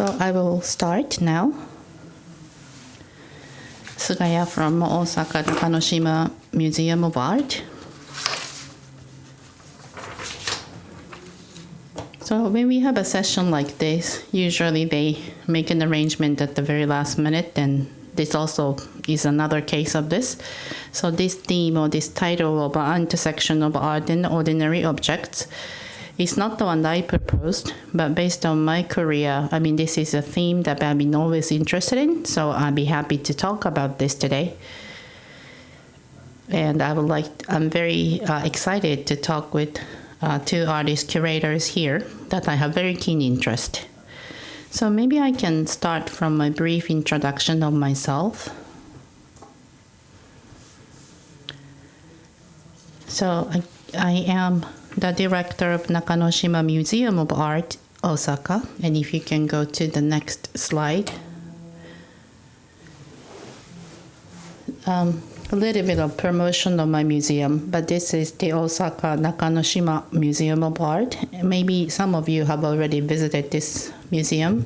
So I will start now. Sugaya from Osaka Nakanoshima Museum of Art. So when we have a session like this, usually they make an arrangement at the very last minute, and this also is another case of this. So this theme or this title of intersection of art and ordinary objects is not the one that I proposed, but based on my career, this is a theme that I've been always interested in, so I'll be happy to talk about this today. And I'm very excited to talk with two artist curators here that I have very keen interest. So maybe I can start from a brief introduction of myself. So I am the director of Nakanoshima Museum of Art, Osaka. And if you can go to the next slide. A little bit of promotion of my museum, but this is the Osaka Nakanoshima Museum of Art. Maybe some of you have already visited this museum.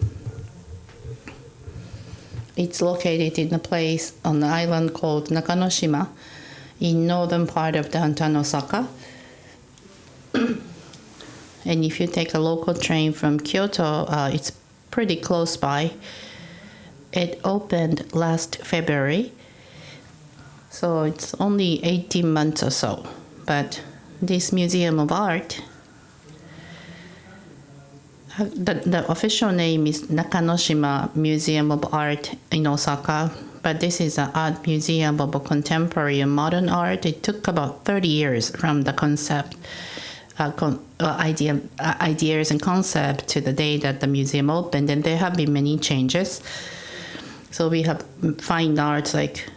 It's located in a place on the island called Nakanoshima in northern part of downtown Osaka. And if you take a local train from Kyoto, it's pretty close by. It opened last February. So it's only 18 months or so, but this Museum of Art, the official name is Nakanoshima Museum of Art in Osaka, but this is an art museum of contemporary and modern art. It took about 30 years from the concept, ideas and concept to the day that the museum opened, and there have been many changes. So we have fine arts like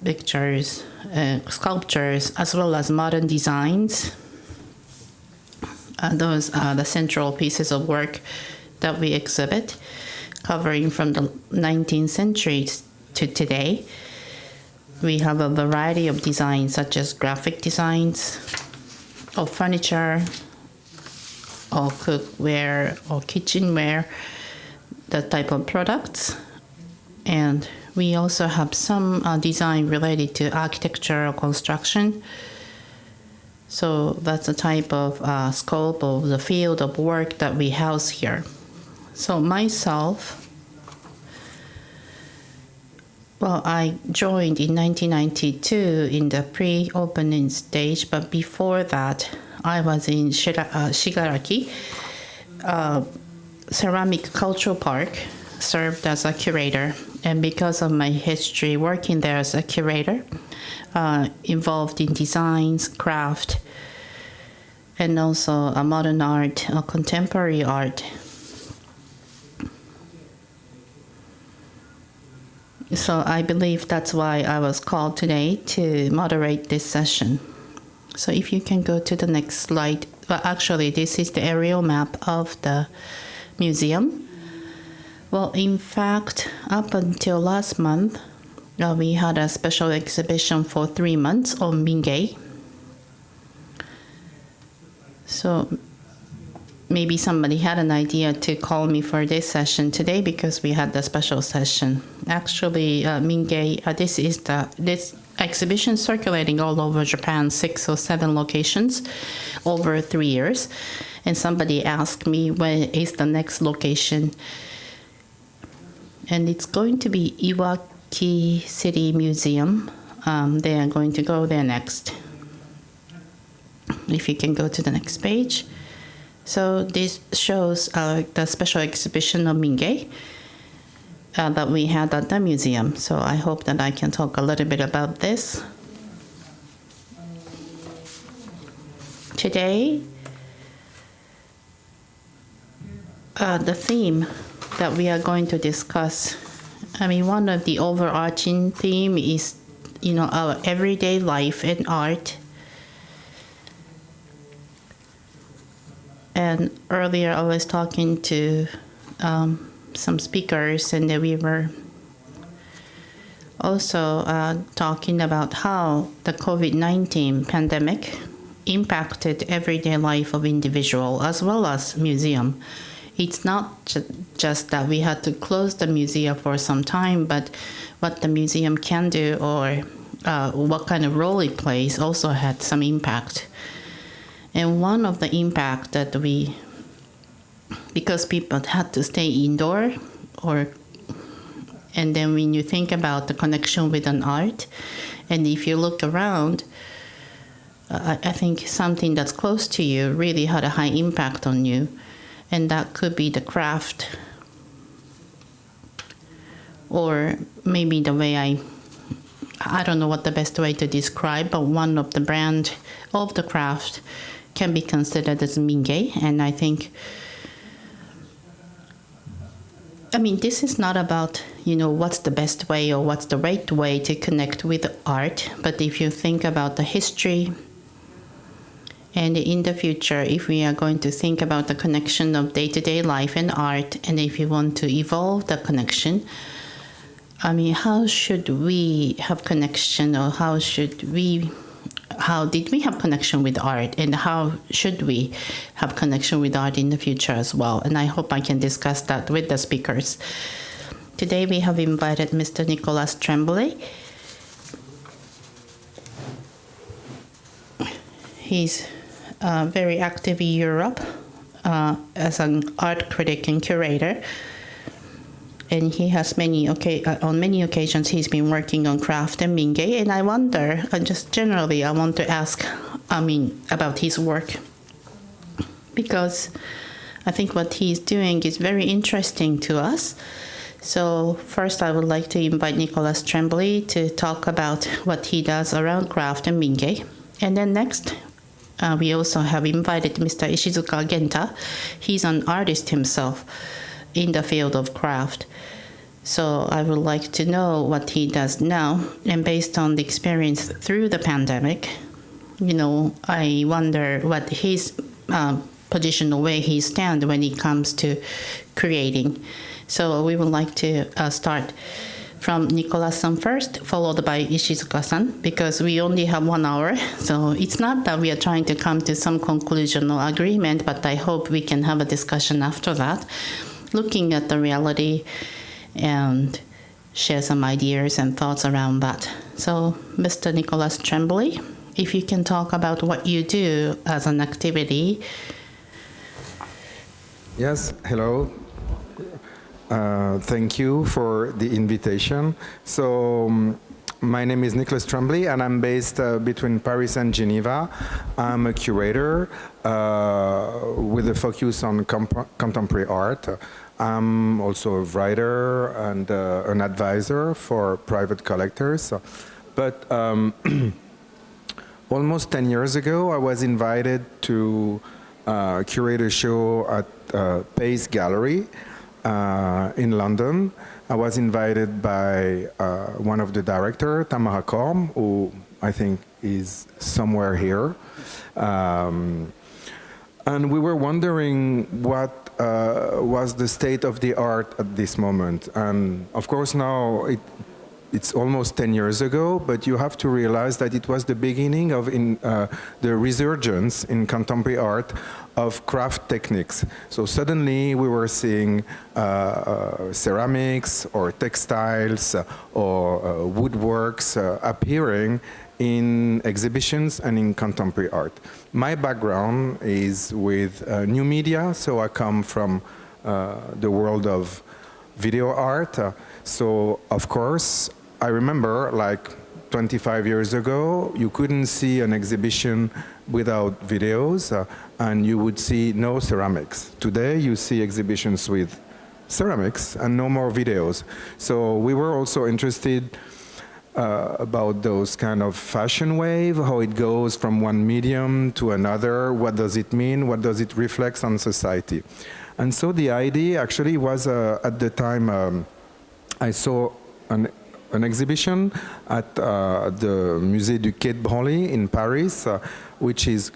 pictures, sculptures, as well as modern designs. Those are the central pieces of work that we exhibit, covering from the 19th century to today. We have a variety of designs, such as graphic designs, of furniture, or cookware, or kitchenware, that type of products. And we also have some design related to architecture or construction. So that's a type of scope of the field of work that we house here. So myself, I joined in 1992 in the pre-opening stage, but before that, I was in Shigaraki Ceramic Cultural Park, served as a curator. And because of my history working there as a curator, involved in designs, craft, and also a modern art, a contemporary art. So I believe that's why I was called today to moderate this session. So if you can go to the next slide. Actually, this is the aerial map of the museum. Well, in fact, up until last month, we had a special exhibition for 3 months on Mingei. So maybe somebody had an idea to call me for this session today because we had the special session. Actually, Mingei, this exhibition circulating all over Japan, 6 or 7 locations over 3 years. And somebody asked me, when is the next location? And it's going to be Iwaki City Museum. They are going to go there next. If you can go to the next page. So this shows the special exhibition of Mingei that we had at the museum. So I hope that I can talk a little bit about this. Today, the theme that we are going to discuss, one of the overarching theme is, our everyday life and art. And earlier I was talking to some speakers, and we were also talking about how the COVID-19 pandemic impacted everyday life of individual as well as museum It's not just that we had to close the museum for some time, but what the museum can do or what kind of role it plays also had some impact. And one of the impact that because people had to stay indoor, and then when you think about the connection with an art, and if you look around, I think something that's close to you really had a high impact on you. And that could be the craft, or maybe the way I don't know what the best way to describe, but one of the brand of the craft can be considered as minge. And I think, this is not about, what's the best way or what's the right way to connect with art. But if you think about the history, and in the future, if we are going to think about the connection of day-to-day life and art, and if you want to evolve the connection, how should we have connection, or how did we have connection with art, and how should we have connection with art in the future as well? And I hope I can discuss that with the speakers. Today we have invited Mr. Nicolas Trembley. He's very active in Europe as an art critic and curator. And he has on many occasions, he's been working on craft and minge. And I wonder, just generally, I want to ask, about his work. Because I think what he's doing is very interesting to us. So first, I would like to invite Nicolas Trembley to talk about what he does around craft and minge. And then next, we also have invited Mr. Ishizuka Genta. He's an artist himself in the field of craft. So I would like to know what he does now. And based on the experience through the pandemic, I wonder what his position or where he stands when it comes to creating. So we would like to start from Nicolas-san first, followed by Ishizuka-san, because we only have 1 hour. So it's not that we are trying to come to some conclusion or agreement, but I hope we can have a discussion after that, looking at the reality and share some ideas and thoughts around that. So Mr. Nicolas Trembley, if you can talk about what you do as an activity. Yes, hello. Thank you for the invitation. So my name is Nicolas Trembley, and I'm based between Paris and Geneva. I'm a curator with a focus on contemporary art. I'm also a writer and an advisor for private collectors. But almost 10 years ago, I was invited to curate a show at Pace Gallery in London. I was invited by one of the directors, Tamara Korm, who I think is somewhere here. And we were wondering what was the state of the art at this moment. And of course now it's almost 10 years ago, but you have to realize that it was the beginning of the resurgence in contemporary art of craft techniques. So suddenly we were seeing ceramics or textiles or woodworks appearing in exhibitions and in contemporary art. My background is with new media, so I come from the world of video art. So of course, I remember like 25 years ago, you couldn't see an exhibition without videos, and you would see no ceramics. Today, you see exhibitions with ceramics and no more videos. So we were also interested about those kind of fashion wave, how it goes from one medium to another, what does it mean, what does it reflect on society. And so the idea actually was, at the time, I saw an exhibition at the Musée du Quai de Branly in Paris, which is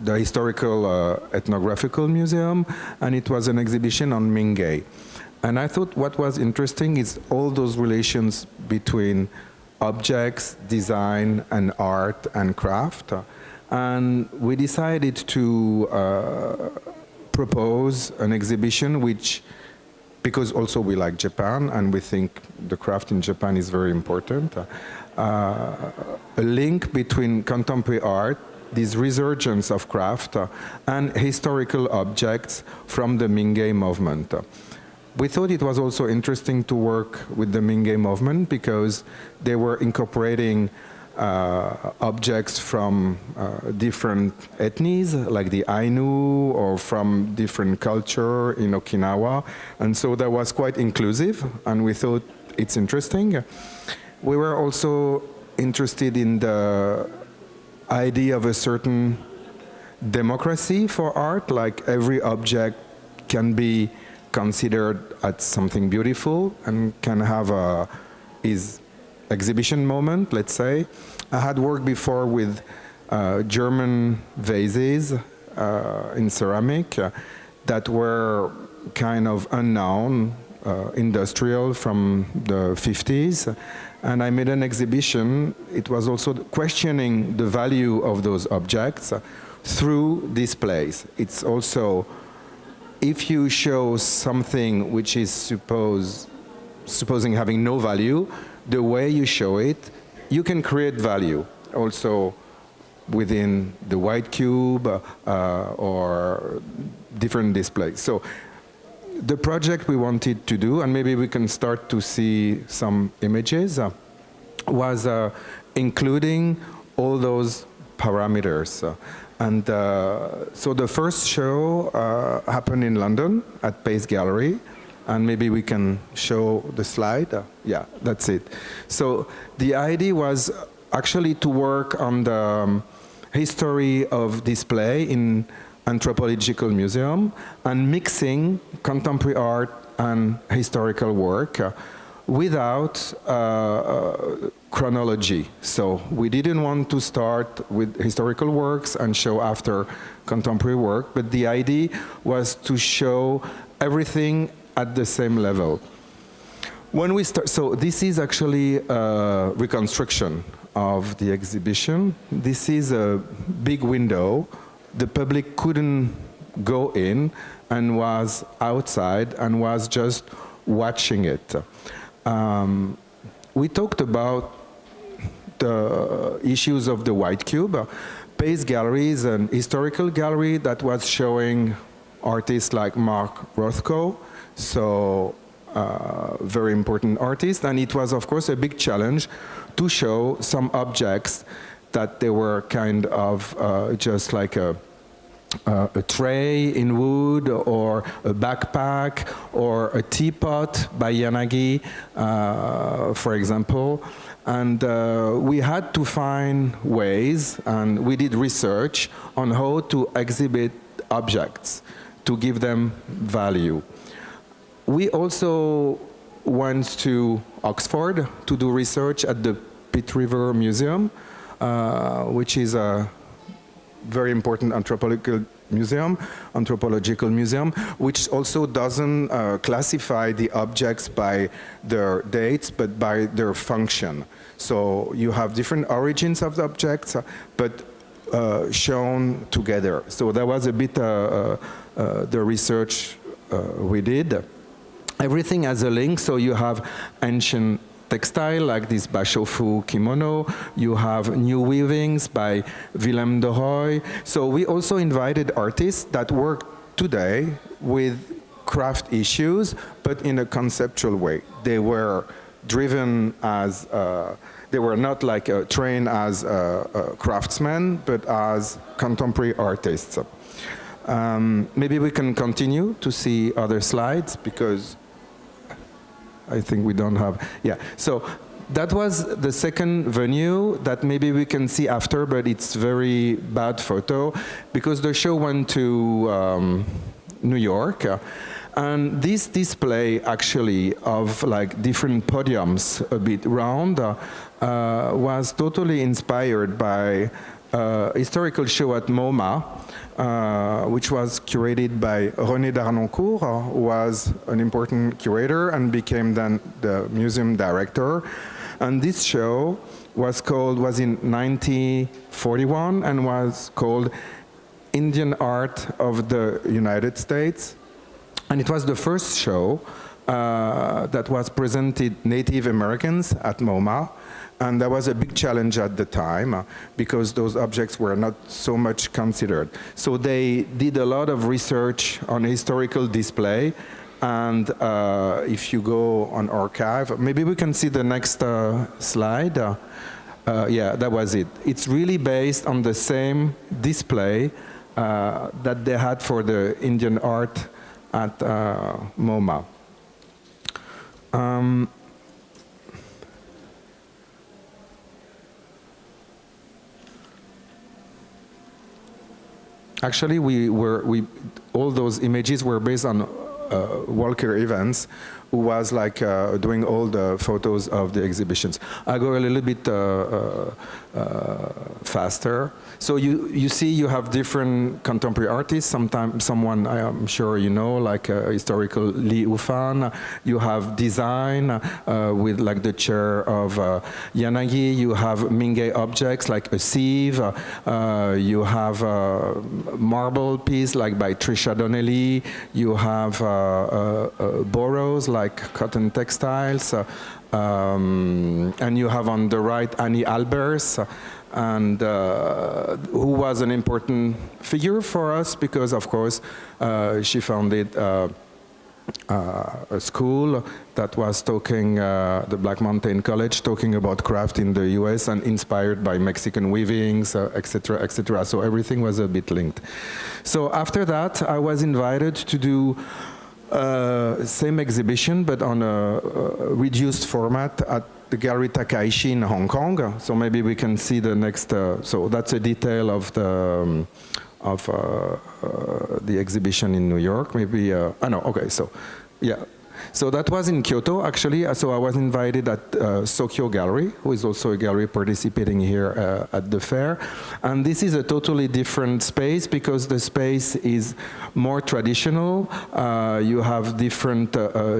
the historical ethnographical museum, and it was an exhibition on Minge. And I thought what was interesting is all those relations between objects, design, and art and craft. And we decided to propose an exhibition which, because also we like Japan and we think the craft in Japan is very important, a link between contemporary art, this resurgence of craft, and historical objects from the Mingei movement. We thought it was also interesting to work with the Mingei movement because they were incorporating objects from different ethnies, like the Ainu, or from different culture in Okinawa. And so that was quite inclusive, and we thought it's interesting. We were also interested in the idea of a certain democracy for art, like every object can be considered as something beautiful and can have his exhibition moment, let's say. I had worked before with German vases in ceramic that were kind of unknown, industrial from the 50s. And I made an exhibition. It was also questioning the value of those objects through displays. It's also, if you show something which is supposing having no value, the way you show it, you can create value also within the white cube or different displays. So the project we wanted to do, and maybe we can start to see some images, was including all those parameters. And so the first show happened in London at Pace Gallery, and maybe we can show the slide. Yeah, that's it. So the idea was actually to work on the history of display in anthropological museum and mixing contemporary art and historical work without chronology. So we didn't want to start with historical works and show after contemporary work, but the idea was to show everything at the same level. When we start, so this is actually a reconstruction of the exhibition. This is a big window. The public couldn't go in and was outside and was just watching it. We talked about the issues of the white cube. Pace Gallery is an historical gallery that was showing artists like Mark Rothko, so very important artist, and it was of course a big challenge to show some objects that they were kind of just like a tray in wood, or a backpack, or a teapot by Yanagi, for example. And we had to find ways, and we did research on how to exhibit objects, to give them value. We also went to Oxford to do research at the Pitt River Museum, which is a very important anthropological museum, which also doesn't classify the objects by their dates, but by their function. So you have different origins of the objects, but shown together. So that was a bit the research we did. Everything has a link, so you have ancient textile, like this Bashofu kimono. You have new weavings by Willem de Rooij. So we also invited artists that work today with craft issues, but in a conceptual way. They were driven as, they were not like trained as craftsmen, but as contemporary artists. Maybe we can continue to see other slides, because I think we don't have, yeah. So that was the second venue that maybe we can see after, but it's very bad photo, because the show went to New York. And this display actually of like different podiums, a bit round, was totally inspired by a historical show at MoMA, which was curated by René Darnoncourt, who was an important curator and became then the museum director. And this show was in 1941 and was called Indian art of the United States. And it was the first show that was presented Native Americans at MoMA. And that was a big challenge at the time because those objects were not so much considered. So they did a lot of research on historical display. And if you go on archive, maybe we can see the next slide. Yeah, that was it. It's really based on the same display that they had for the Indian art at MoMA. Actually, all those images were based on Walker Evans, who was like doing all the photos of the exhibitions. I go a little bit faster. So you see you have different contemporary artists. Sometimes someone I am sure you know, like historical Li Ufan. You have design with like the chair of Yanagi. You have Mingei objects like a sieve. You have a marble piece like by Trisha Donnelly. You have boros like cotton textiles. And you have on the right Annie Albers, and who was an important figure for us because, of course, she founded a school that was talking, the Black Mountain College, talking about craft in the US and inspired by Mexican weavings, etc., etc. So everything was a bit linked. So after that, I was invited to do same exhibition, but on a reduced format at the Gallery Takaishi in Hong Kong. So maybe we can see the next. So that's a detail of the exhibition in New York. Maybe. No. Okay. So, yeah. So that was in Kyoto, actually. So I was invited at Sokyo Gallery, who is also a gallery participating here at the fair. And this is a totally different space because the space is more traditional. You have different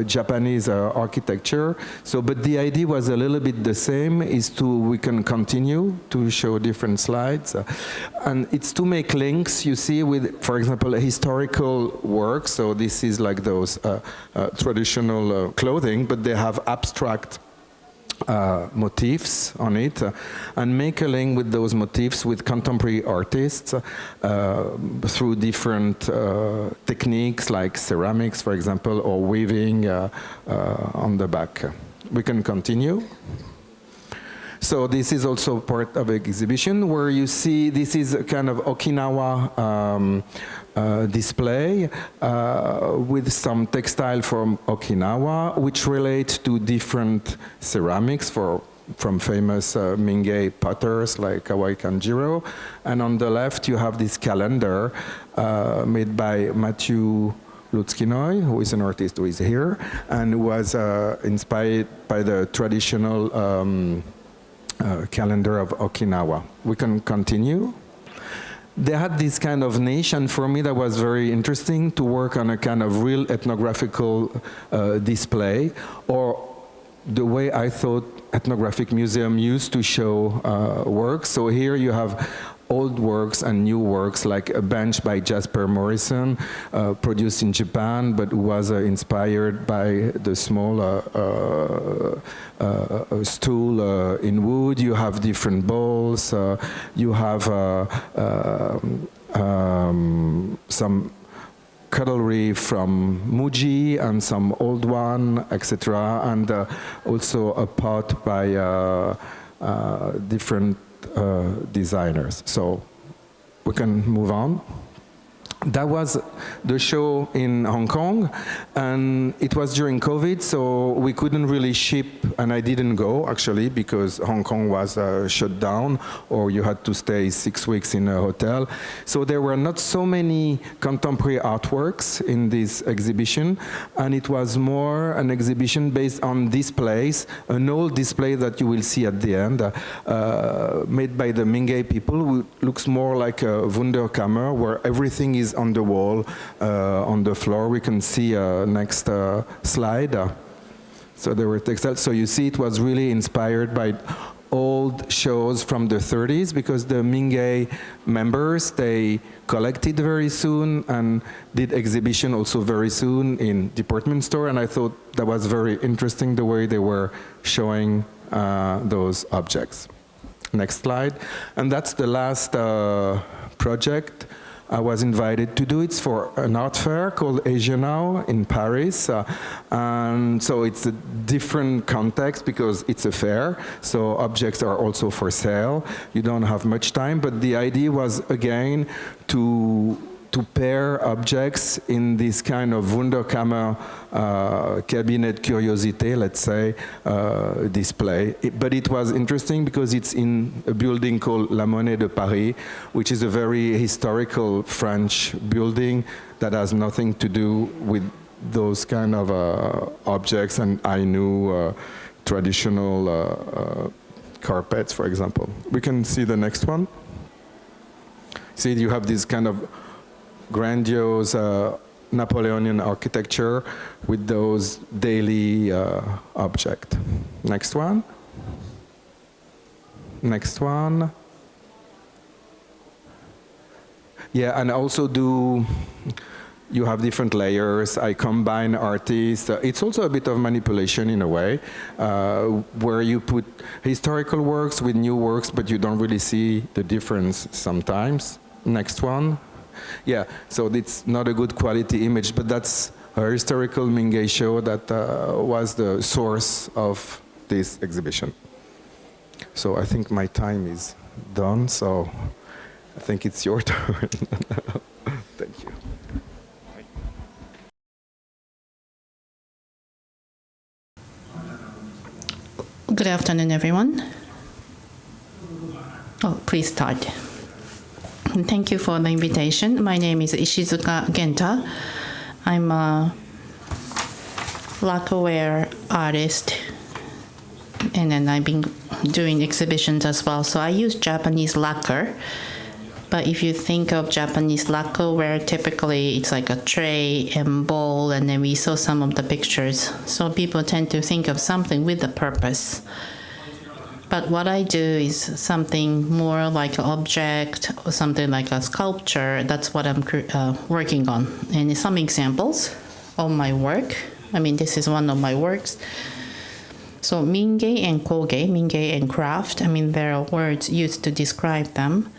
Japanese architecture. So, but the idea was a little bit the same, we can continue to show different slides. And it's to make links, you see, with, for example, historical works. So this is like those traditional clothing, but they have abstract motifs on it, and make a link with those motifs with contemporary artists through different techniques like ceramics, for example, or weaving on the back. We can continue. So this is also part of the exhibition where you see this is a kind of Okinawa display with some textile from Okinawa, which relate to different ceramics from famous Mingei potters like Kawai Kanjiro. And on the left, you have this calendar made by Matthew Lutskinoy, who is an artist who is here, and was inspired by the traditional calendar of Okinawa. We can continue. They had this kind of niche, and for me that was very interesting to work on a kind of real ethnographical display, or the way I thought ethnographic museum used to show works. So here you have old works and new works, like a bench by Jasper Morrison, produced in Japan, but was inspired by the small stool in wood. You have different bowls. You have some cutlery from Muji and some old one, etc. And also a pot by different designers. So we can move on. That was the show in Hong Kong, and it was during COVID, so we couldn't really ship, and I didn't go actually because Hong Kong was shut down, or you had to stay 6 weeks in a hotel. So there were not so many contemporary artworks in this exhibition, and it was more an exhibition based on displays, an old display that you will see at the end, made by the Mingei people, who looks more like a Wunderkammer, where everything is on the wall, on the floor. We can see next slide. So there were textiles. So you see it was really inspired by old shows from the 30s, because the Mingei members, they collected very soon and did exhibition also very soon in department store, and I thought that was very interesting the way they were showing those objects. Next slide. And that's the last project I was invited to do. It's for an art fair called Asia Now in Paris. And so it's a different context because it's a fair, so objects are also for sale. You don't have much time, but the idea was, again, to pair objects in this kind of Wunderkammer cabinet curiosity, let's say, display. But it was interesting because it's in a building called La Monnaie de Paris, which is a very historical French building that has nothing to do with those kind of objects, and I knew traditional carpets, for example. We can see the next one. See, you have this kind of grandiose Napoleonian architecture with those daily objects. Next one. Next one. Yeah, and also you have different layers. I combine artists. It's also a bit of manipulation in a way, where you put historical works with new works, but you don't really see the difference sometimes. Next one. Yeah, so it's not a good quality image, but that's a historical Mingei show that was the source of this exhibition. So I think my time is done, so I think it's your turn. Thank you. Good afternoon, everyone. Oh, please start. Thank you for the invitation. My name is Ishizuka Genta. I'm a lacquerware artist, and then I've been doing exhibitions as well. So I use Japanese lacquer, but if you think of Japanese lacquerware, typically it's like a tray and bowl, and then we saw some of the pictures. So people tend to think of something with a purpose. But what I do is something more like an object or something like a sculpture. That's what I'm working on. And some examples of my work. I mean, this is one of my works. So Mingei and Koge, Mingei and craft, I mean, there are words used to describe them.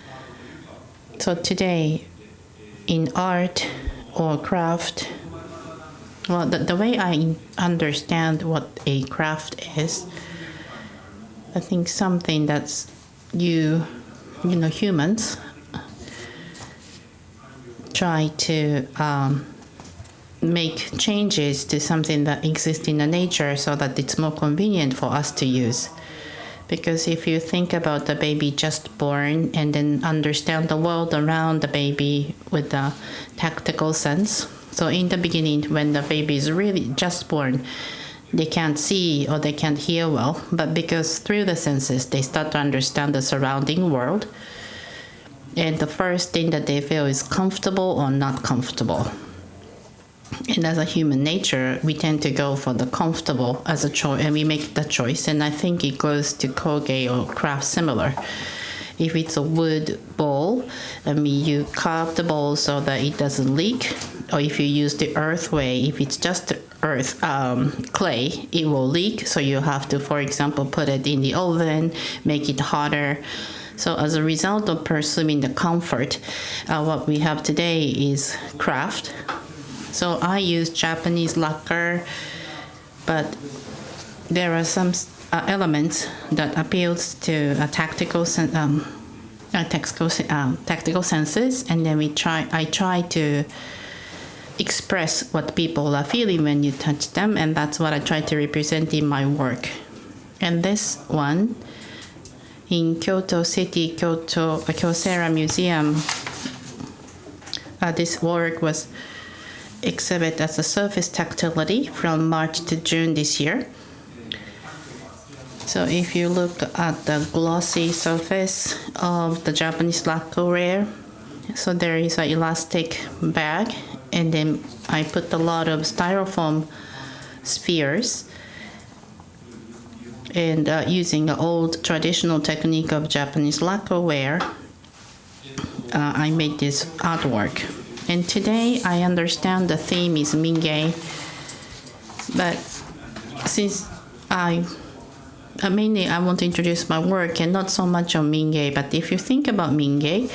So today, in art or craft, well, the way I understand what a craft is, I think something that's humans try to make changes to something that exists in the nature so that it's more convenient for us to use. Because if you think about the baby just born and then understand the world around the baby with a tactical sense. So in the beginning, when the baby is really just born, they can't see or they can't hear well, but because through the senses, they start to understand the surrounding world. And the first thing that they feel is comfortable or not comfortable. And as a human nature, we tend to go for the comfortable as a choice, and we make the choice. And I think it goes to koge or craft similar. If it's a wood bowl, you carve the bowl so that it doesn't leak. Or if you use the earth way, if it's just earth, clay, it will leak. So you have to, for example, put it in the oven, make it hotter. So as a result of pursuing the comfort, what we have today is craft. So I use Japanese lacquer, but there are some elements that appeals to tactical senses, and then I try to express what people are feeling when you touch them, and that's what I try to represent in my work. And this one, in Kyoto City, Kyocera Museum, this work was exhibited as a surface tactility from March to June this year. So if you look at the glossy surface of the Japanese lacquerware, so there is an elastic bag, and then I put a lot of styrofoam spheres, And using the old traditional technique of Japanese lacquerware, I made this artwork. And today I understand the theme is Mingei, but since mainly I want to introduce my work and not so much on Mingei, but if you think about Mingei,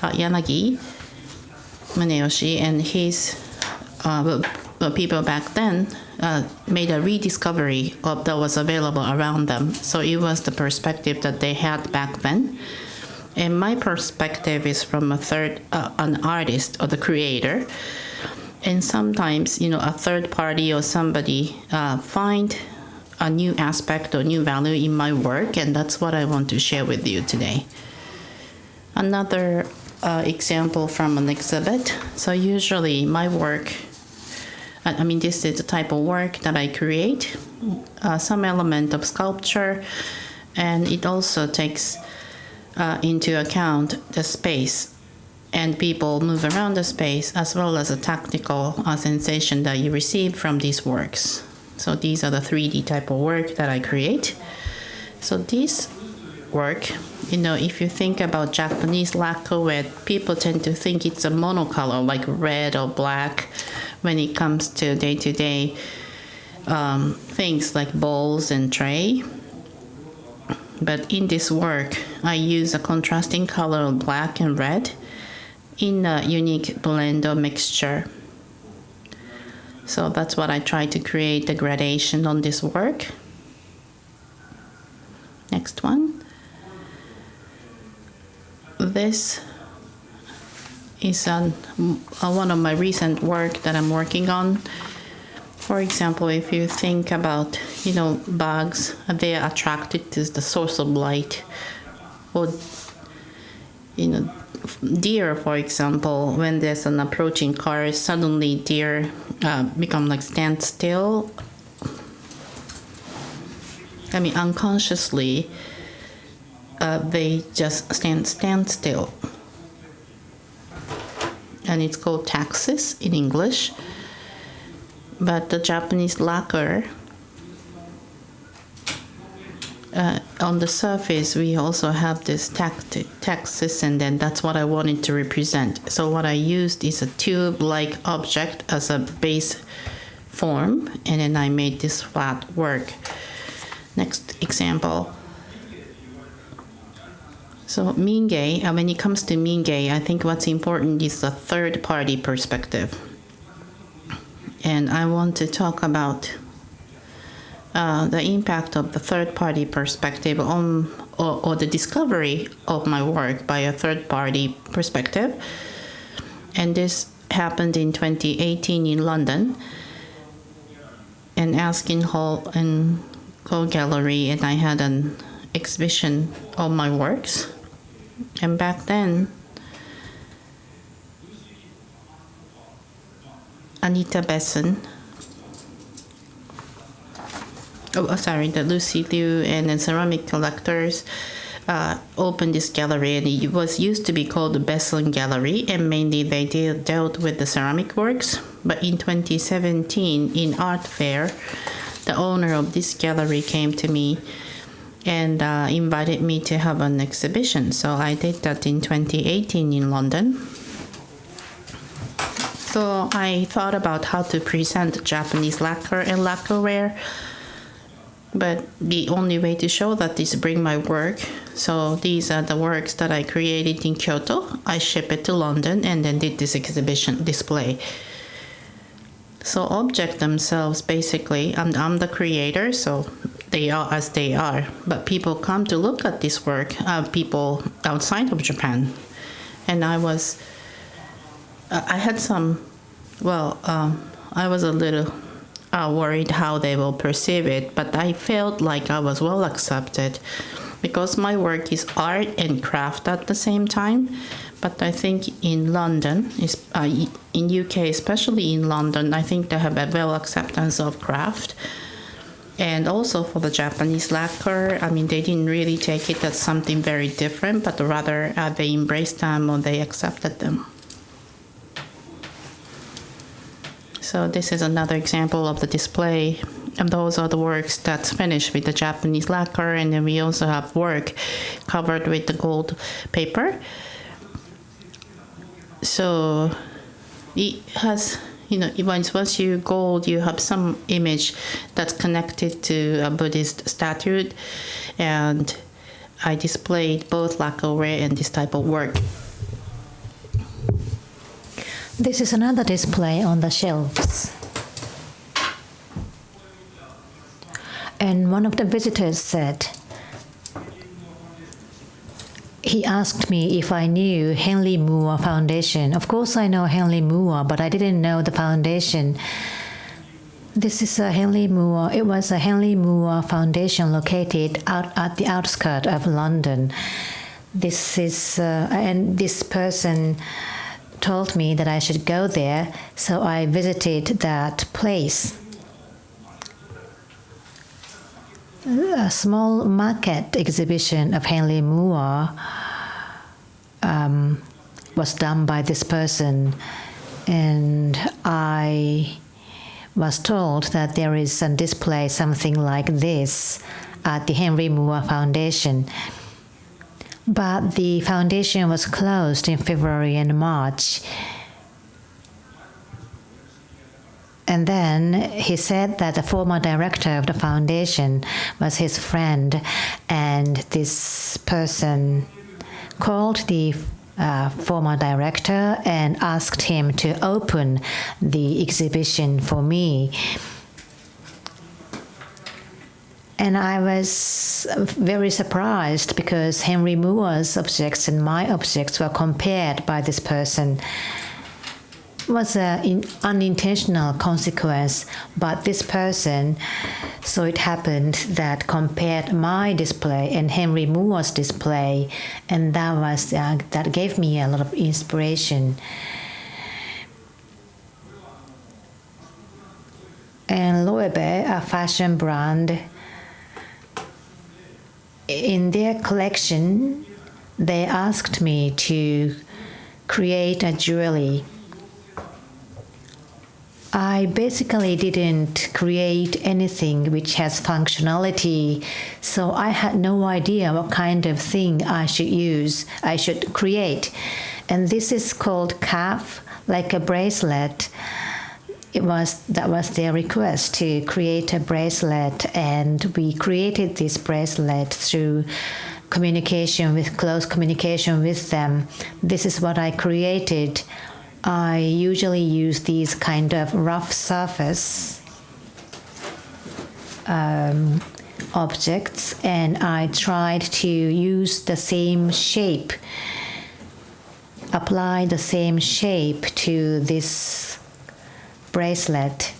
Yanagi Muneyoshi and his people back then made a rediscovery of that was available around them. So it was the perspective that they had back then. And my perspective is from an artist or the creator. And sometimes, a third party or somebody find a new aspect or new value in my work, and that's what I want to share with you today. Another example from an exhibit. So usually my work, this is the type of work that I create, some element of sculpture, and it also takes into account the space and people move around the space, as well as a tactical sensation that you receive from these works. So these are the 3D type of work that I create. So this work, if you think about Japanese lacquerware, people tend to think it's a monocolor, like red or black, when it comes to day-to-day things like bowls and tray. But in this work, I use a contrasting color of black and red in a unique blend or mixture. So that's what I try to create, the gradation on this work. Next one. This is one of my recent work that I'm working on. For example, if you think about, bugs, they are attracted to the source of light. Or, deer, for example, when there's an approaching car, suddenly deer become stand still. Unconsciously, they just stand still. And it's called taxis in English. But the Japanese lacquer, on the surface, we also have this taxis, and then that's what I wanted to represent. So what I used is a tube-like object as a base form, and then I made this flat work. Next example. So Mingei, when it comes to Mingei, I think what's important is the third-party perspective. And I want to talk about the impact of the third-party perspective on, or the discovery of my work by a third-party perspective. And this happened in 2018 in London, in Erskine Hall and Co Gallery, and I had an exhibition of my works. And back then, Anita Besson, the Lucy Liu and the ceramic collectors opened this gallery, and it was used to be called the Besson Gallery, and mainly they dealt with the ceramic works. But in 2017, in art fair, the owner of this gallery came to me and invited me to have an exhibition. So I did that in 2018 in London. So I thought about how to present Japanese lacquer and lacquerware, but the only way to show that is bring my work. So these are the works that I created in Kyoto. I ship it to London and then did this exhibition display. So objects themselves, basically, I'm the creator, so they are as they are. But people come to look at this work, people outside of Japan. And I was a little worried how they will perceive it, but I felt like I was well accepted because my work is art and craft at the same time. But I think in London, in UK, especially in London, I think they have a well acceptance of craft. And also for the Japanese lacquer, they didn't really take it as something very different, but rather they embraced them or they accepted them. So this is another example of the display And those are the works that's finished with the Japanese lacquer, and then we also have work covered with the gold paper. So it has, once you gold, you have some image that's connected to a Buddhist statue, and I displayed both lacquerware and this type of work. This is another display on the shelves. And one of the visitors said, he asked me if I knew Henry Moore Foundation. Of course I know Henry Moore, but I didn't know the foundation. This is a Henry Moore. It was a Henry Moore Foundation located out at the outskirts of London. This is, and this person told me that I should go there, so I visited that place. A small market exhibition of Henry Moore was done by this person, and I was told that there is a display something like this at the Henry Moore Foundation. But the foundation was closed in February and March. And then he said that the former director of the foundation was his friend, and this person called the former director and asked him to open the exhibition for me. And I was very surprised because Henry Moore's objects and my objects were compared by this person. It was an unintentional consequence, but this person, so it happened that compared my display and Henry Moore's display, and that gave me a lot of inspiration. And Loewe, a fashion brand, in their collection, they asked me to create a jewelry. I basically didn't create anything which has functionality, so I had no idea what kind of thing I should create. And this is called cuff, like a bracelet. That was their request to create a bracelet, and we created this bracelet through close communication with them. This is what I created. I usually use these kind of rough surface objects, and I tried to use the same shape, apply the same shape to this bracelet.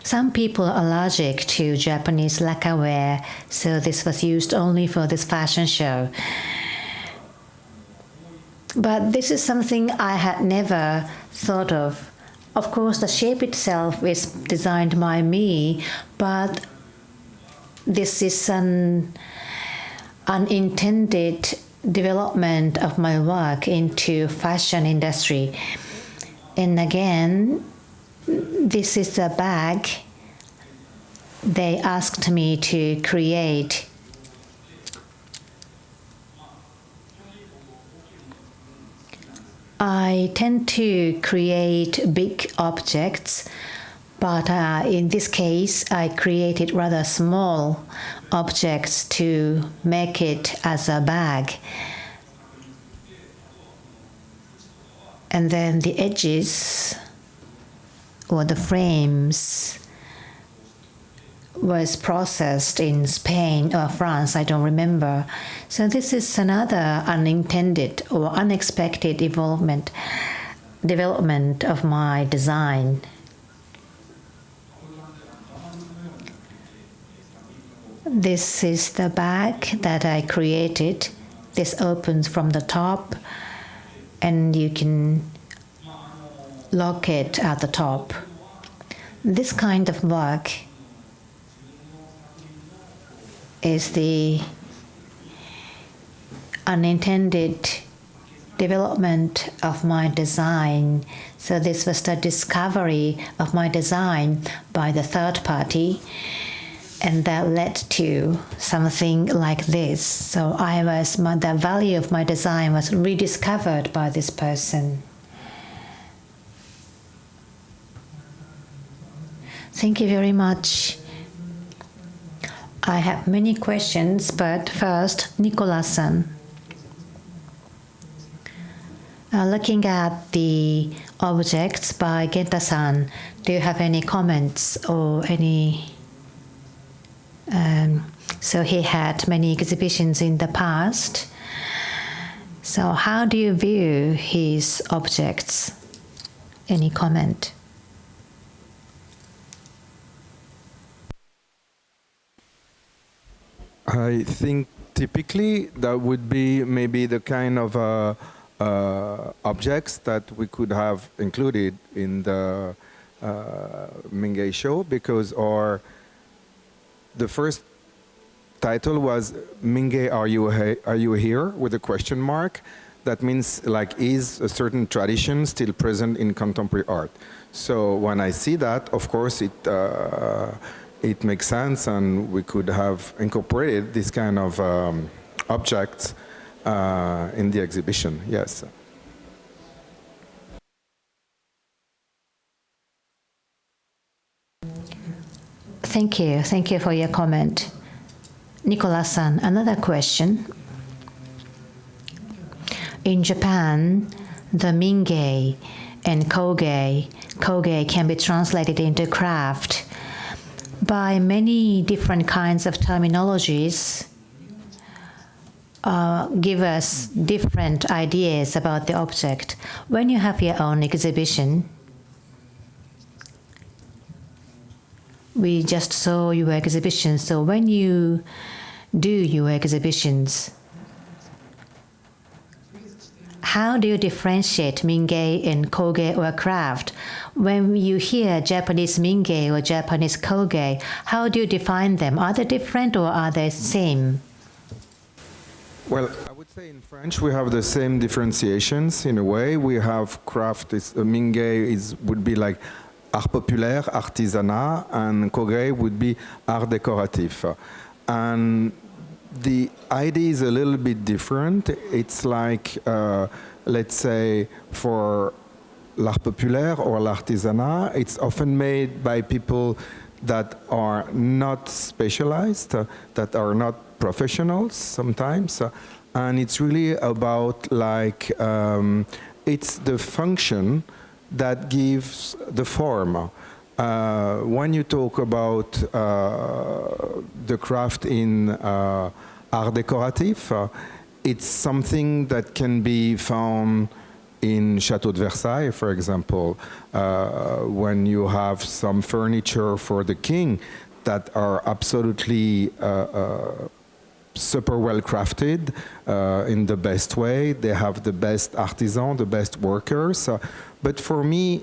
Some people are allergic to Japanese lacquerware, so this was used only for this fashion show. But this is something I had never thought of. Of course, the shape itself is designed by me, but this is an unintended development of my work into fashion industry. And again, this is a bag they asked me to create. I tend to create big objects, but in this case, I created rather small objects to make it as a bag. And then the edges or the frames was processed in Spain or France, I don't remember. So this is another unintended or unexpected development of my design. This is the bag that I created. This opens from the top, and you can lock it at the top. This kind of work is the unintended development of my design. So this was the discovery of my design by the third party, and that led to something like this. So the value of my design was rediscovered by this person. Thank you very much. I have many questions, but first, Nicolas-san. Looking at the objects by Genta-san, do you have any comments or any... so he had many exhibitions in the past. So how do you view his objects? Any comment? I think typically that would be maybe the kind of objects that we could have included in the Mingei show, because the first title was Mingei, are you here? With a question mark. That means like, is a certain tradition still present in contemporary art? So when I see that, of course, it makes sense, and we could have incorporated this kind of objects in the exhibition, yes. Thank you. Thank you for your comment. Nicolas-san, another question. In Japan, the Mingei and koge can be translated into craft by many different kinds of terminologies, give us different ideas about the object. When you have your own exhibition, we just saw your exhibition, so when you do your exhibitions, how do you differentiate Mingei and koge or craft? When you hear Japanese Mingei or Japanese koge, how do you define them? Are they different or are they same? Well, I would say in French we have the same differentiations in a way. We have craft, Mingei would be like art populaire, artisanat, and koge would be art décoratif. And the idea is a little bit different. It's like, let's say, for l'art populaire or l'artisanat, it's often made by people that are not specialized, that are not professionals sometimes. And it's really about like, it's the function that gives the form. When you talk about the craft in art décoratif, it's something that can be found in Château de Versailles, for example, when you have some furniture for the king that are absolutely super well crafted in the best way. They have the best artisans, the best workers. But for me,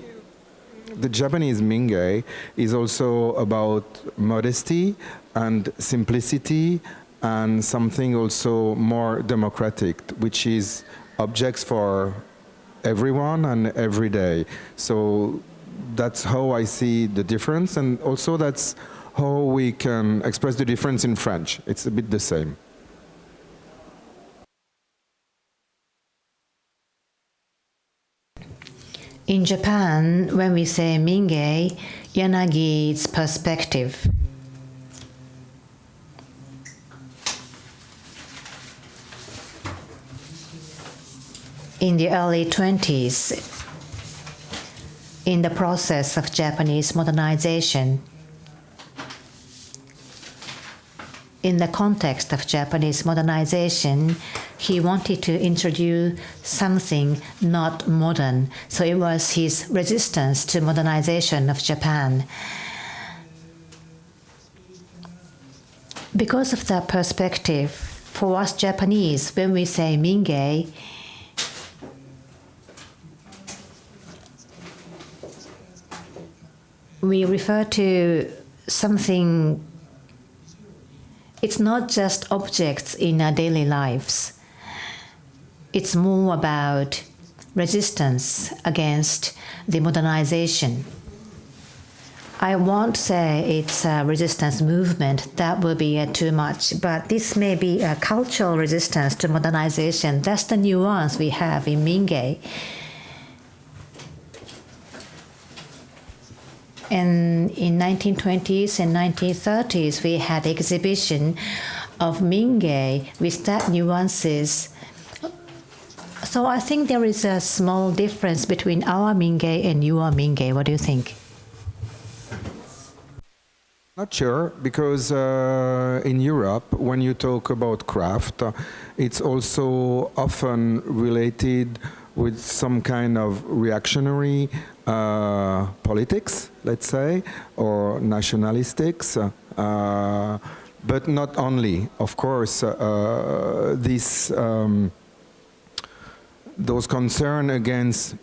the Japanese Mingei is also about modesty and simplicity and something also more democratic, which is objects for everyone and every day. So that's how I see the difference, and also that's how we can express the difference in French. It's a bit the same. In Japan, when we say Mingei, Yanagi's perspective. In the early 20s, in the process of Japanese modernization, in the context of Japanese modernization, he wanted to introduce something not modern. So it was his resistance to modernization of Japan. Because of that perspective, for us Japanese, when we say Mingei, we refer to something. It's not just objects in our daily lives. it's more about resistance against the modernization. I won't say it's a resistance movement, that will be too much, but this may be a cultural resistance to modernization. That's the nuance we have in Mingei. And in 1920s and 1930s, we had exhibition of Mingei with that nuances. So I think there is a small difference between our Mingei and your Mingei. What do you think? Not sure, because in Europe, when you talk about craft, it's also often related with some kind of reactionary politics, let's say, or nationalistics, but not only. Of course, those concern against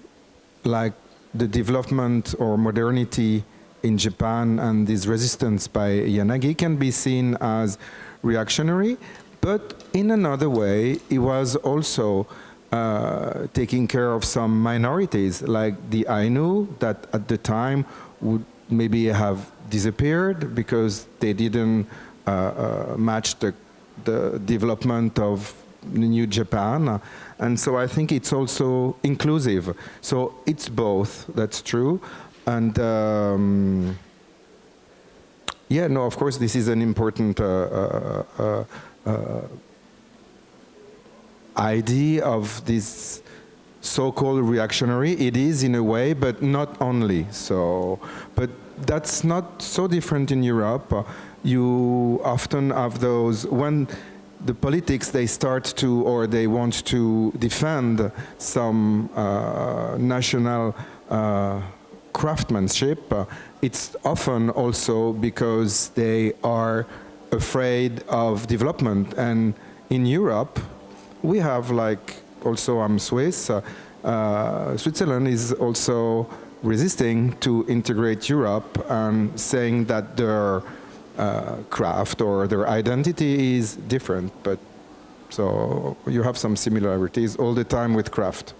like the development or modernity in Japan and this resistance by Yanagi can be seen as reactionary, but in another way, it was also taking care of some minorities, like the Ainu, that at the time would maybe have disappeared because they didn't match the development of New Japan. And so I think it's also inclusive. So it's both, that's true. And yeah, no, of course, this is an important idea of this so-called reactionary. It is in a way, but not only. So, but that's not so different in Europe. You often have those, when the politics, they start to, or they want to defend some national craftsmanship, it's often also because they are afraid of development. And in Europe, we have, like, also I'm Swiss, Switzerland is also resisting to integrate Europe and saying that their craft or their identity is different. But so you have some similarities all the time with craft.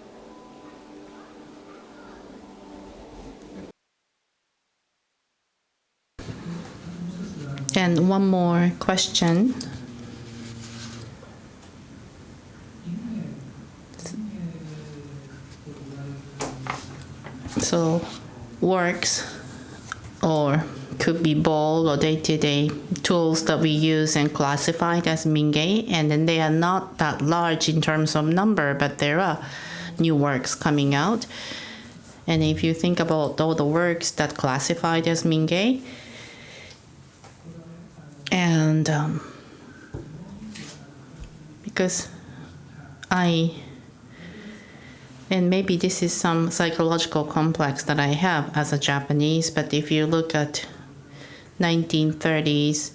And one more question. So works, or could be bowl or day-to-day tools that we use and classified as Mingei, and then they are not that large in terms of number, but there are new works coming out. And if you think about all the works that classified as Mingei, and because and maybe this is some psychological complex that I have as a Japanese, but if you look at 1930s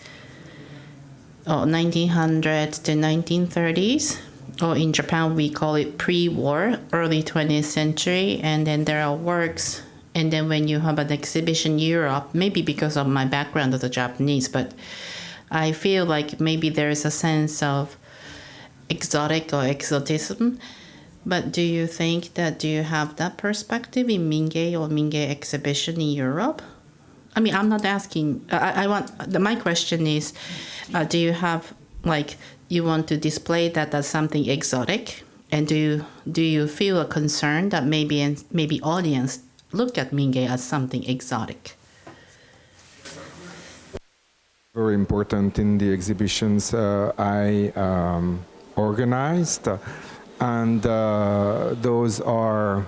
or 1900s to 1930s, or in Japan we call it pre-war, early 20th century, and then there are works, and then when you have an exhibition in Europe, maybe because of my background as a Japanese, but I feel like maybe there is a sense of exotic or exotism. But do you think that, do you have that perspective in Mingei or Mingei exhibition in Europe? I mean, I'm not asking, my question is, do you have, like, you want to display that as something exotic? And do you feel a concern that maybe audience look at Mingei as something exotic? Very important in the exhibitions I organized. And those are,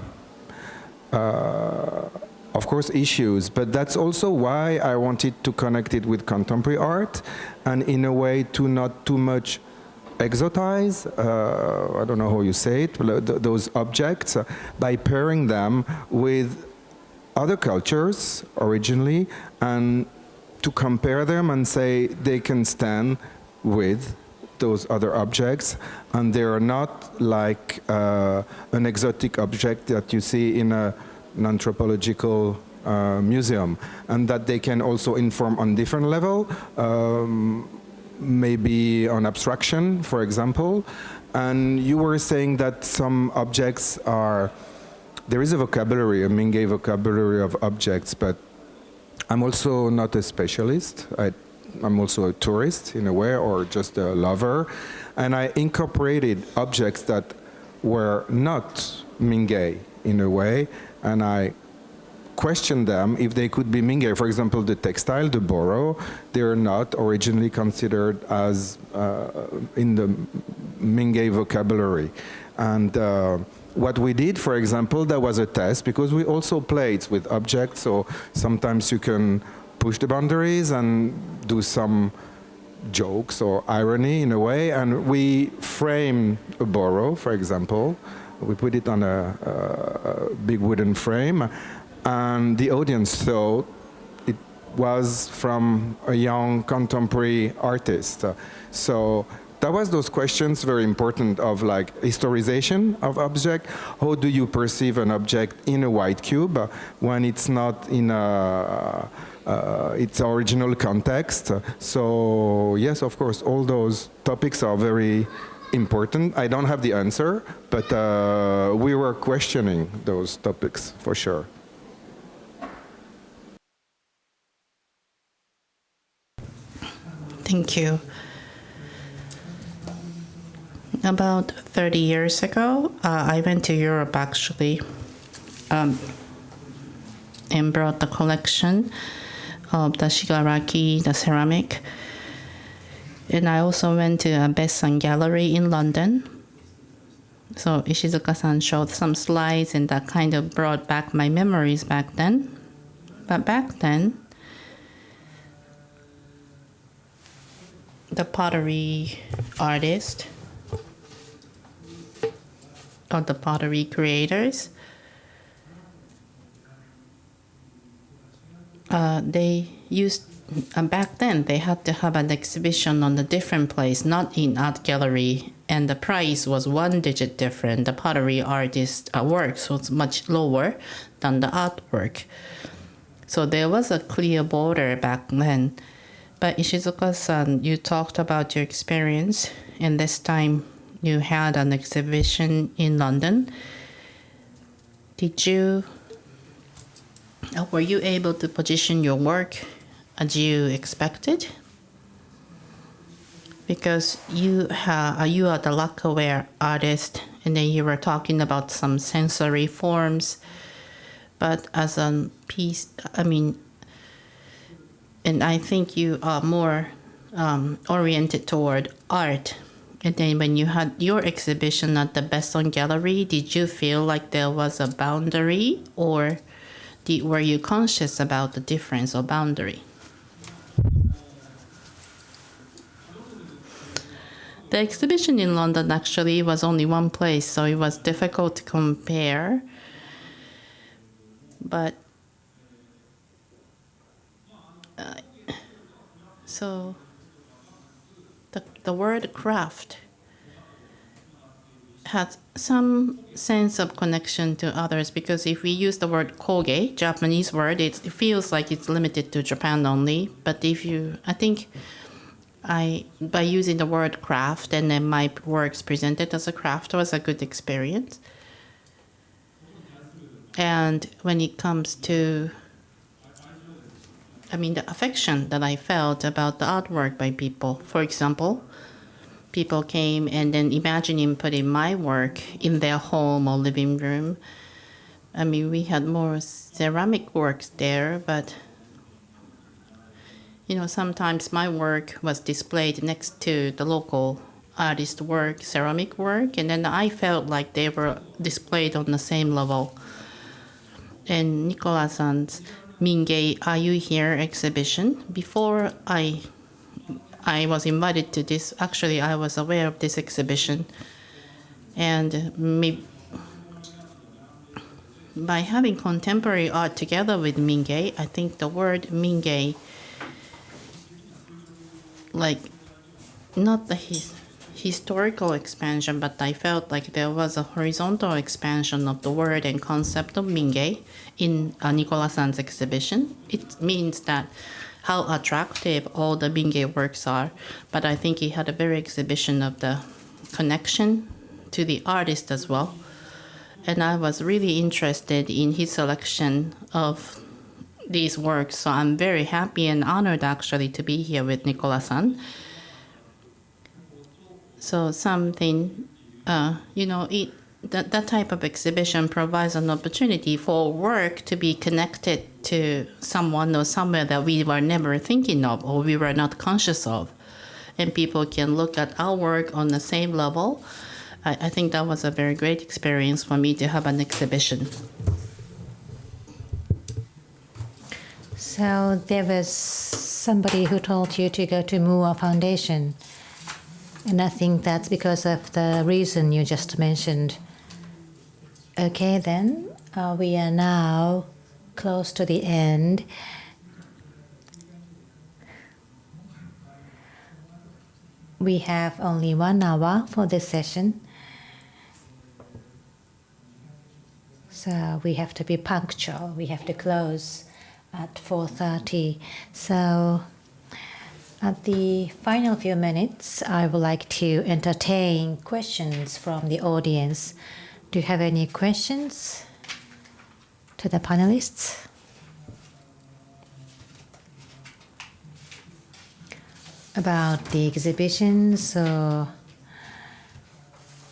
of course, issues, but that's also why I wanted to connect it with contemporary art, and in a way to not too much exotize, I don't know how you say it, those objects, by pairing them with other cultures originally, and to compare them and say they can stand with those other objects, and they are not like an exotic object that you see in an anthropological museum, and that they can also inform on different level, maybe on abstraction, for example. And you were saying that some objects are, there is a vocabulary, a Mingei vocabulary of objects, but I'm also not a specialist. I'm also a tourist in a way, or just a lover. And I incorporated objects that were not Mingei in a way, and I questioned them if they could be Mingei. For example, the textile, the boro, they're not originally considered as in the Mingei vocabulary. And what we did, for example, that was a test, because we also played with objects, so sometimes you can push the boundaries and do some jokes or irony in a way, and we frame a boro, for example. We put it on a big wooden frame, and the audience thought it was from a young contemporary artist. So that was those questions very important of like historization of object. How do you perceive an object in a white cube when it's not in its original context? So yes, of course, all those topics are very important. I don't have the answer, but we were questioning those topics for sure. Thank you. About 30 years ago, I went to Europe actually and brought the collection of the shigaraki, the ceramic. And I also went to a Besson gallery in London. So Ishizuka-san showed some slides, and that kind of brought back my memories back then. But back then, the pottery artist or the pottery creators, they used, back then they had to have an exhibition on a different place, not in art gallery, and the price was 1 digit different. The pottery artist work was much lower than the artwork. So there was a clear border back then. But Ishizuka-san, you talked about your experience, and this time you had an exhibition in London. Were you able to position your work as you expected? Because you are the lacquerware artist, and then you were talking about some sensory forms, but as a piece, and I think you are more oriented toward art. And then when you had your exhibition at the Besson Gallery, did you feel like there was a boundary, or were you conscious about the difference or boundary? The exhibition in London actually was only one place, so it was difficult to compare. But so the word craft has some sense of connection to others, because if we use the word koge, Japanese word, it feels like it's limited to Japan only. But by using the word craft, and then my works presented as a craft, was a good experience. And when it comes to, the affection that I felt about the artwork by people, for example, people came and then imagining putting my work in their home or living room. We had more ceramic works there, but sometimes my work was displayed next to the local artist work, ceramic work, and then I felt like they were displayed on the same level. And Nicolas-san's Mingei Are You Here exhibition, before I was invited to this, actually I was aware of this exhibition, and by having contemporary art together with Mingei, I think the word Mingei, like not the historical expansion, but I felt like there was a horizontal expansion of the word and concept of Mingei in Nicolas-san's exhibition. It means that how attractive all the Bingei works are. But I think he had a very exhibition of the connection to the artist as well. And I was really interested in his selection of these works. So I'm very happy and honored actually to be here with Nicolas-san. So something, that type of exhibition provides an opportunity for work to be connected to someone or somewhere that we were never thinking of or we were not conscious of. And people can look at our work on the same level. I think that was a very great experience for me to have an exhibition. So there was somebody who told you to go to Mua Foundation. And I think that's because of the reason you just mentioned. Okay, then we are now close to the end. We have only 1 hour for this session. So we have to be punctual. We have to close at 4:30. So at the final few minutes, I would like to entertain questions from the audience. Do you have any questions to the panelists? About the exhibitions or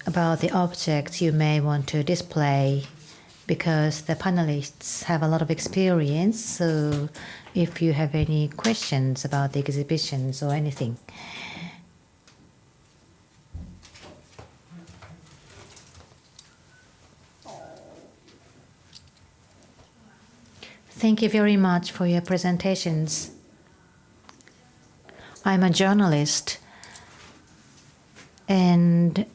about the objects you may want to display, because the panelists have a lot of experience. So if you have any questions about the exhibitions or anything. Thank you very much for your presentations. I'm a journalist, and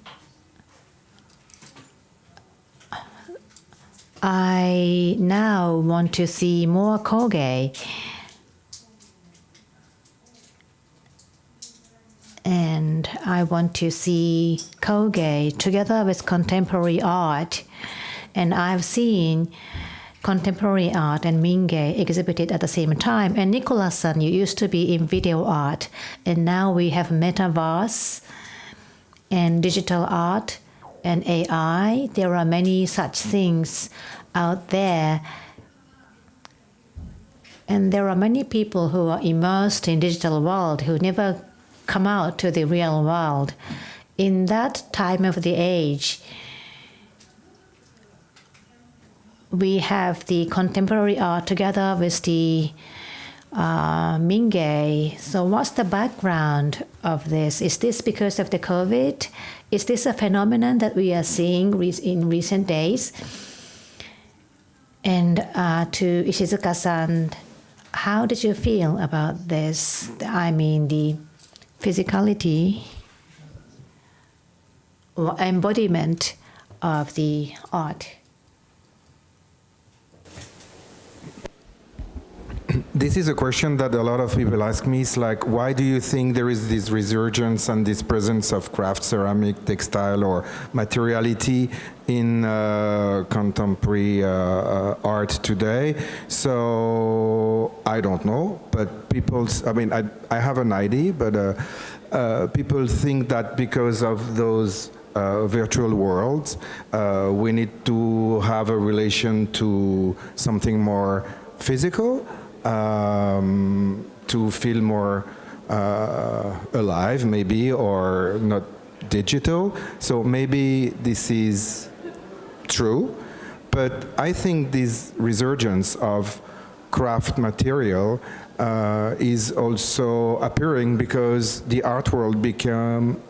I now want to see more koge. And I want to see koge together with contemporary art. And I've seen contemporary art and Mingei exhibited at the same time. And Nicolas-san, you used to be in video art, and now we have metaverse and digital art and AI. There are many such things out there. And there are many people who are immersed in digital world who never come out to the real world. In that time of the age, we have the contemporary art together with the Mingei. So what's the background of this? Is this because of the COVID? Is this a phenomenon that we are seeing in recent days? And to Ishizuka-san, how did you feel about this? I mean, the physicality or embodiment of the art. This is a question that a lot of people ask me. It's like, why do you think there is this resurgence and this presence of craft, ceramic, textile, or materiality in contemporary art today? So I don't know, but I have an idea, but people think that because of those virtual worlds, we need to have a relation to something more physical, to feel more alive, maybe, or not digital. So maybe this is true, but I think this resurgence of craft material is also appearing because the art world became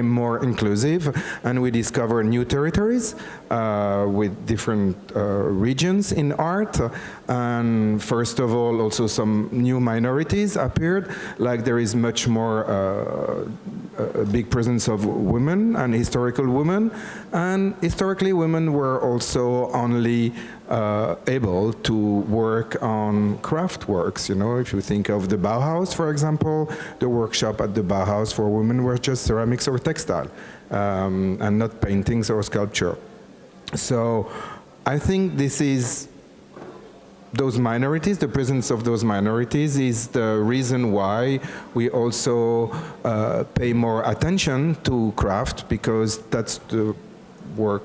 more inclusive, and we discover new territories with different regions in art. And first of all, also some new minorities appeared, like there is much more a big presence of women and historical women. And historically, women were also only able to work on craft works. You know, if you think of the Bauhaus, for example, the workshop at the Bauhaus for women were just ceramics or textile, and not paintings or sculpture. So I think this is those minorities, the presence of those minorities is the reason why we also pay more attention to craft, because that's the work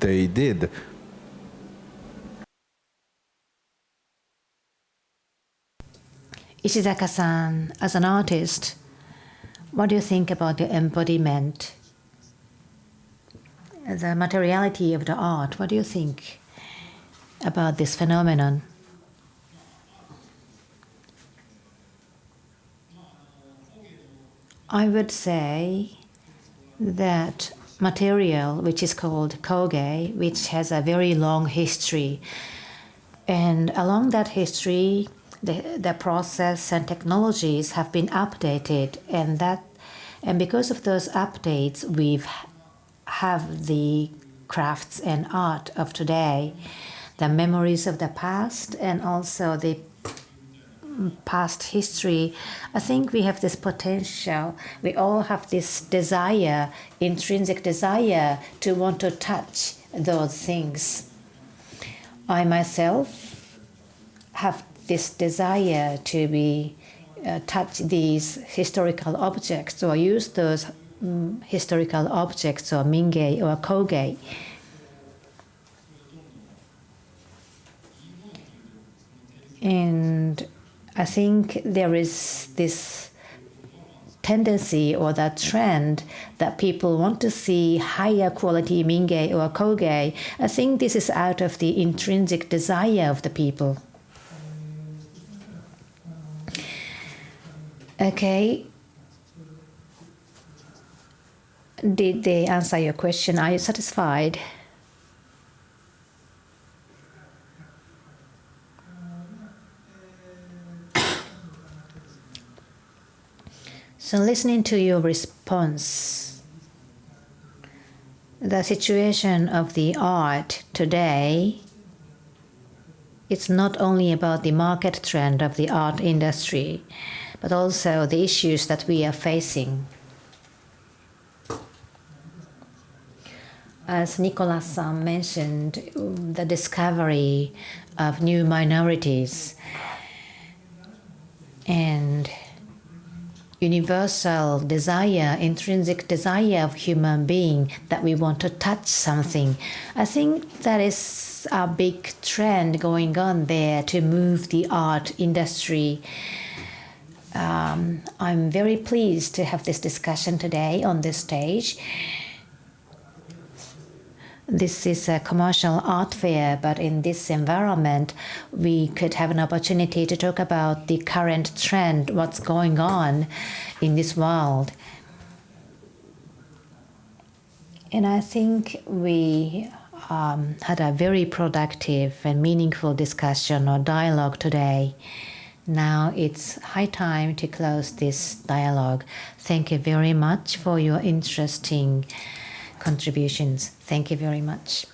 they did. Ishizuka-san, as an artist, what do you think about the embodiment, the materiality of the art? What do you think about this phenomenon? I would say that material, which is called koge, which has a very long history, and along that history, the process and technologies have been updated, and because of those updates, we've have the crafts and art of today, the memories of the past, and also the past history. I think we have this potential. We all have this desire, intrinsic desire, to want to touch those things. I myself have this desire to be touch these historical objects, or use those historical objects, or minge or koge. And I think there is this tendency or that trend that people want to see higher quality minge or koge. I think this is out of the intrinsic desire of the people. Okay. Did they answer your question? Are you satisfied? So listening to your response, the situation of the art today, it's not only about the market trend of the art industry, but also the issues that we are facing. As Nicolas mentioned, the discovery of new minorities and universal desire, intrinsic desire of human being that we want to touch something. I think that is a big trend going on there to move the art industry. I'm very pleased to have this discussion today on this stage. This is a commercial art fair, but in this environment, we could have an opportunity to talk about the current trend, what's going on in this world. And I think we had a very productive and meaningful discussion or dialogue today. Now it's high time to close this dialogue. Thank you very much for your interesting contributions. Thank you very much.